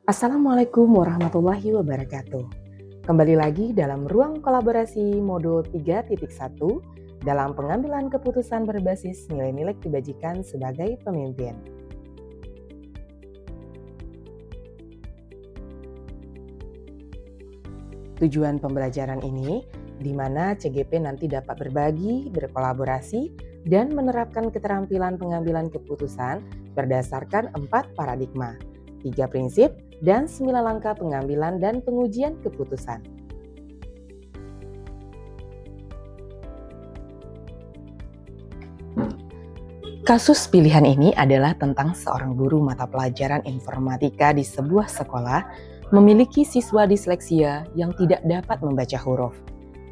Assalamualaikum warahmatullahi wabarakatuh. Kembali lagi dalam ruang kolaborasi mode 3.1 dalam pengambilan keputusan berbasis nilai-nilai kebajikan sebagai pemimpin. Tujuan pembelajaran ini di mana CGP nanti dapat berbagi, berkolaborasi, dan menerapkan keterampilan pengambilan keputusan berdasarkan 4 paradigma, 3 prinsip, dan 9 langkah pengambilan dan pengujian keputusan. Kasus pilihan ini adalah tentang seorang guru mata pelajaran informatika di sebuah sekolah memiliki siswa disleksia yang tidak dapat membaca huruf,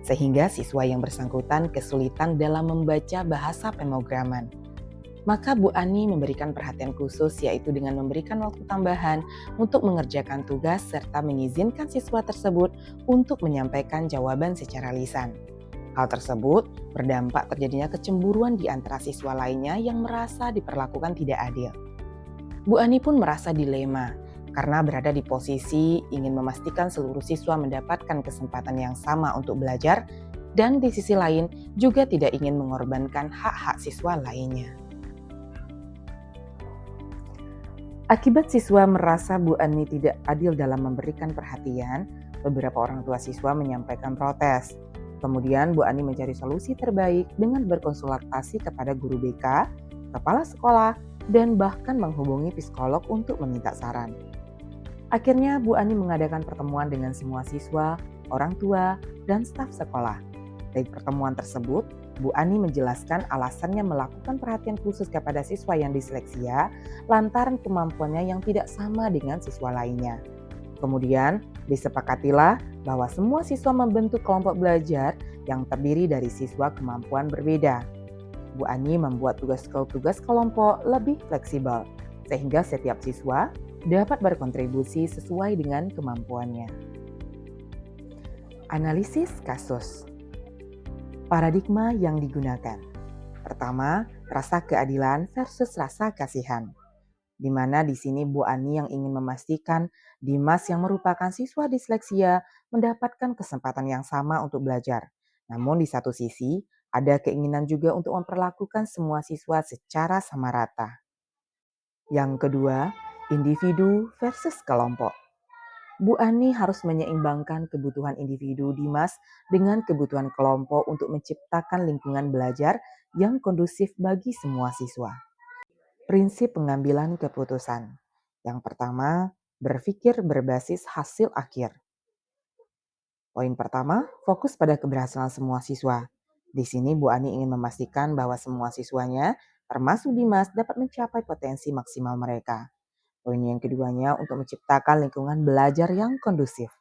sehingga siswa yang bersangkutan kesulitan dalam membaca bahasa pemrograman. Maka Bu Ani memberikan perhatian khusus yaitu dengan memberikan waktu tambahan untuk mengerjakan tugas serta mengizinkan siswa tersebut untuk menyampaikan jawaban secara lisan. Hal tersebut berdampak terjadinya kecemburuan di antara siswa lainnya yang merasa diperlakukan tidak adil. Bu Ani pun merasa dilema karena berada di posisi ingin memastikan seluruh siswa mendapatkan kesempatan yang sama untuk belajar dan di sisi lain juga tidak ingin mengorbankan hak-hak siswa lainnya. Akibat siswa merasa Bu Ani tidak adil dalam memberikan perhatian, beberapa orang tua siswa menyampaikan protes. Kemudian Bu Ani mencari solusi terbaik dengan berkonsultasi kepada guru BK, kepala sekolah, dan bahkan menghubungi psikolog untuk meminta saran. Akhirnya Bu Ani mengadakan pertemuan dengan semua siswa, orang tua, dan staf sekolah. Dari pertemuan tersebut, Bu Ani menjelaskan alasannya melakukan perhatian khusus kepada siswa yang disleksia lantaran kemampuannya yang tidak sama dengan siswa lainnya. Kemudian, disepakatilah bahwa semua siswa membentuk kelompok belajar yang terdiri dari siswa kemampuan berbeda. Bu Ani membuat tugas kelompok lebih fleksibel, sehingga setiap siswa dapat berkontribusi sesuai dengan kemampuannya. Analisis kasus. Paradigma yang digunakan. Pertama, rasa keadilan versus rasa kasihan. Di mana di sini Bu Ani yang ingin memastikan Dimas yang merupakan siswa disleksia mendapatkan kesempatan yang sama untuk belajar. Namun di satu sisi, ada keinginan juga untuk memperlakukan semua siswa secara sama rata. Yang kedua, individu versus kelompok. Bu Ani harus menyeimbangkan kebutuhan individu Dimas dengan kebutuhan kelompok untuk menciptakan lingkungan belajar yang kondusif bagi semua siswa. Prinsip pengambilan keputusan. Yang pertama, berpikir berbasis hasil akhir. Poin pertama, fokus pada keberhasilan semua siswa. Di sini Bu Ani ingin memastikan bahwa semua siswanya, termasuk Dimas, dapat mencapai potensi maksimal mereka. Poin yang keduanya untuk menciptakan lingkungan belajar yang kondusif.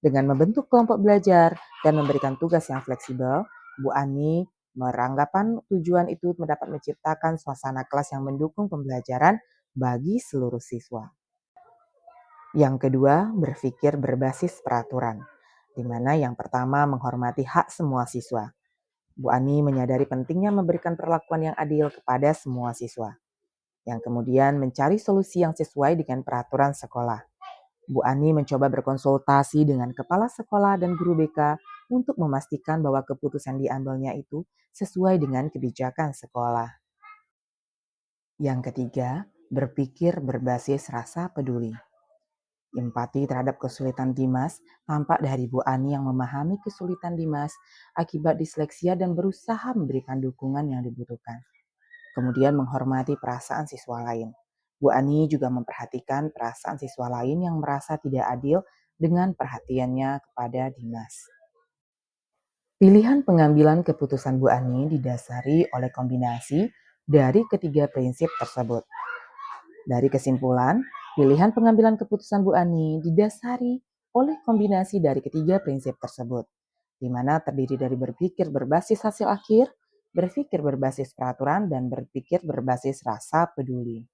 Dengan membentuk kelompok belajar dan memberikan tugas yang fleksibel, Bu Ani meranggapan tujuan itu mendapat menciptakan suasana kelas yang mendukung pembelajaran bagi seluruh siswa. Yang kedua, berpikir berbasis peraturan, di mana yang pertama menghormati hak semua siswa. Bu Ani menyadari pentingnya memberikan perlakuan yang adil kepada semua siswa. Yang kemudian mencari solusi yang sesuai dengan peraturan sekolah. Bu Ani mencoba berkonsultasi dengan kepala sekolah dan guru BK untuk memastikan bahwa keputusan diambilnya itu sesuai dengan kebijakan sekolah. Yang ketiga, berpikir berbasis rasa peduli. Empati terhadap kesulitan Dimas tampak dari Bu Ani yang memahami kesulitan Dimas akibat disleksia dan berusaha memberikan dukungan yang dibutuhkan. Kemudian menghormati perasaan siswa lain. Bu Ani juga memperhatikan perasaan siswa lain yang merasa tidak adil dengan perhatiannya kepada Dimas. Pilihan pengambilan keputusan Bu Ani didasari oleh kombinasi dari ketiga prinsip tersebut. Dari kesimpulan, pilihan pengambilan keputusan Bu Ani didasari oleh kombinasi dari ketiga prinsip tersebut, di mana terdiri dari berpikir berbasis hasil akhir, berpikir berbasis peraturan, dan berpikir berbasis rasa peduli.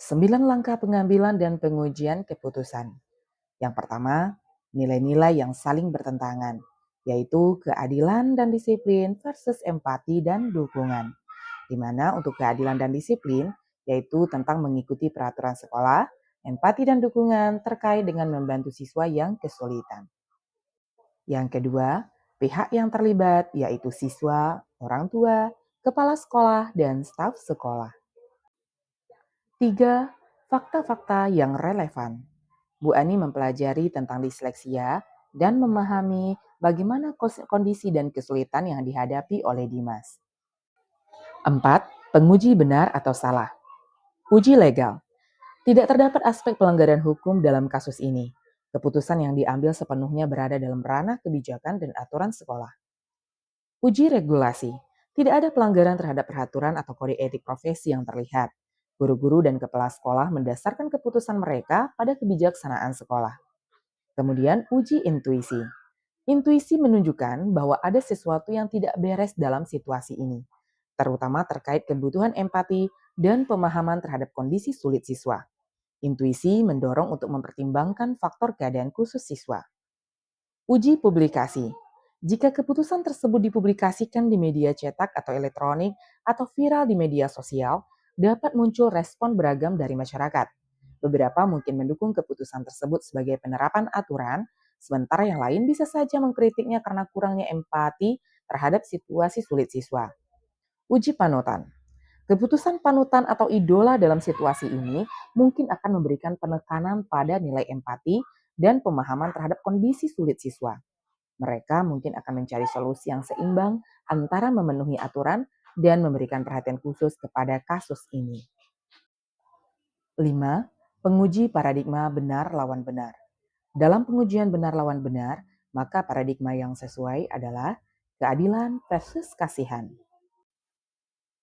9 langkah pengambilan dan pengujian keputusan. Yang pertama, nilai-nilai yang saling bertentangan, yaitu keadilan dan disiplin versus empati dan dukungan. Di mana untuk keadilan dan disiplin, yaitu tentang mengikuti peraturan sekolah, empati dan dukungan terkait dengan membantu siswa yang kesulitan. Yang kedua, pihak yang terlibat yaitu siswa, orang tua, kepala sekolah, dan staf sekolah. Tiga, fakta-fakta yang relevan. Bu Ani mempelajari tentang disleksia dan memahami bagaimana kondisi dan kesulitan yang dihadapi oleh Dimas. Empat, penguji benar atau salah. Uji legal. Tidak terdapat aspek pelanggaran hukum dalam kasus ini. Keputusan yang diambil sepenuhnya berada dalam ranah kebijakan dan aturan sekolah. Uji regulasi. Tidak ada pelanggaran terhadap peraturan atau kode etik profesi yang terlihat. Guru-guru dan kepala sekolah mendasarkan keputusan mereka pada kebijaksanaan sekolah. Kemudian uji intuisi. Intuisi menunjukkan bahwa ada sesuatu yang tidak beres dalam situasi ini, terutama terkait kebutuhan empati dan pemahaman terhadap kondisi sulit siswa. Intuisi mendorong untuk mempertimbangkan faktor keadaan khusus siswa. Uji publikasi. Jika keputusan tersebut dipublikasikan di media cetak atau elektronik atau viral di media sosial, dapat muncul respon beragam dari masyarakat. Beberapa mungkin mendukung keputusan tersebut sebagai penerapan aturan, sementara yang lain bisa saja mengkritiknya karena kurangnya empati terhadap situasi sulit siswa. Uji panutan. Keputusan panutan atau idola dalam situasi ini mungkin akan memberikan penekanan pada nilai empati dan pemahaman terhadap kondisi sulit siswa. Mereka mungkin akan mencari solusi yang seimbang antara memenuhi aturan dan memberikan perhatian khusus kepada kasus ini. 5. Penguji paradigma benar lawan benar. Dalam pengujian benar lawan benar, maka paradigma yang sesuai adalah keadilan versus kasihan.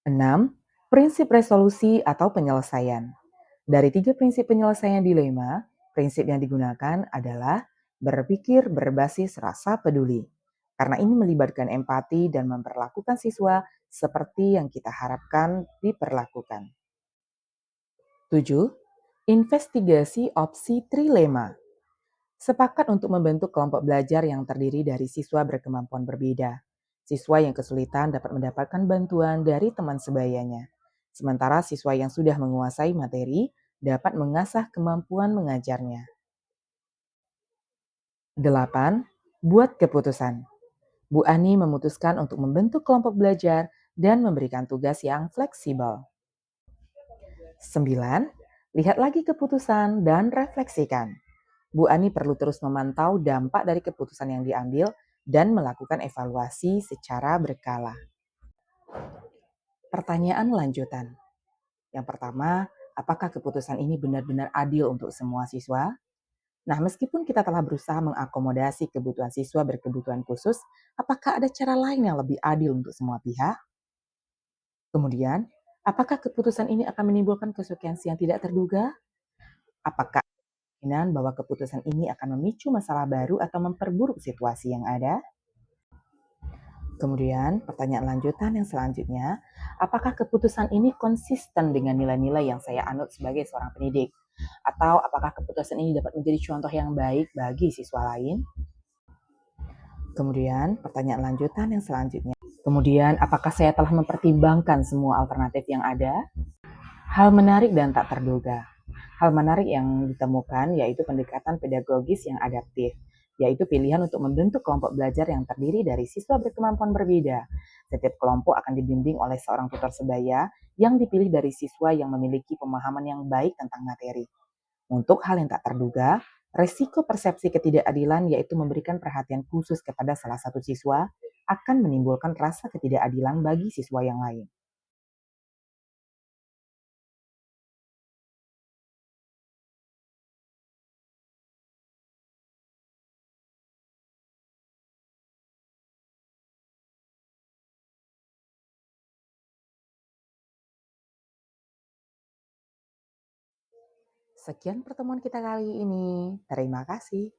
6. Prinsip resolusi atau penyelesaian. Dari 3 prinsip penyelesaian dilema, prinsip yang digunakan adalah berpikir berbasis rasa peduli. Karena ini melibatkan empati dan memperlakukan siswa seperti yang kita harapkan diperlakukan. 7. Investigasi opsi trilema. Sepakat untuk membentuk kelompok belajar yang terdiri dari siswa berkemampuan berbeda. Siswa yang kesulitan dapat mendapatkan bantuan dari teman sebayanya. Sementara siswa yang sudah menguasai materi dapat mengasah kemampuan mengajarnya. 8. Buat keputusan. Bu Ani memutuskan untuk membentuk kelompok belajar dan memberikan tugas yang fleksibel. 9. Lihat lagi keputusan dan refleksikan. Bu Ani perlu terus memantau dampak dari keputusan yang diambil dan melakukan evaluasi secara berkala. Pertanyaan lanjutan. Yang pertama, apakah keputusan ini benar-benar adil untuk semua siswa? Nah, meskipun kita telah berusaha mengakomodasi kebutuhan siswa berkebutuhan khusus, apakah ada cara lain yang lebih adil untuk semua pihak? Kemudian, apakah keputusan ini akan menimbulkan konsekuensi yang tidak terduga? Apakah kemungkinan bahwa keputusan ini akan memicu masalah baru atau memperburuk situasi yang ada? Kemudian, pertanyaan lanjutan yang selanjutnya, apakah keputusan ini konsisten dengan nilai-nilai yang saya anut sebagai seorang pendidik? Atau apakah keputusan ini dapat menjadi contoh yang baik bagi siswa lain? Kemudian, pertanyaan lanjutan yang selanjutnya. Kemudian, apakah saya telah mempertimbangkan semua alternatif yang ada? Hal menarik dan tak terduga. Hal menarik yang ditemukan yaitu pendekatan pedagogis yang adaptif, yaitu pilihan untuk membentuk kelompok belajar yang terdiri dari siswa berkemampuan berbeda. Setiap kelompok akan dibimbing oleh seorang tutor sebaya yang dipilih dari siswa yang memiliki pemahaman yang baik tentang materi. Untuk hal yang tak terduga, resiko persepsi ketidakadilan yaitu memberikan perhatian khusus kepada salah satu siswa akan menimbulkan rasa ketidakadilan bagi siswa yang lain. Sekian pertemuan kita kali ini. Terima kasih.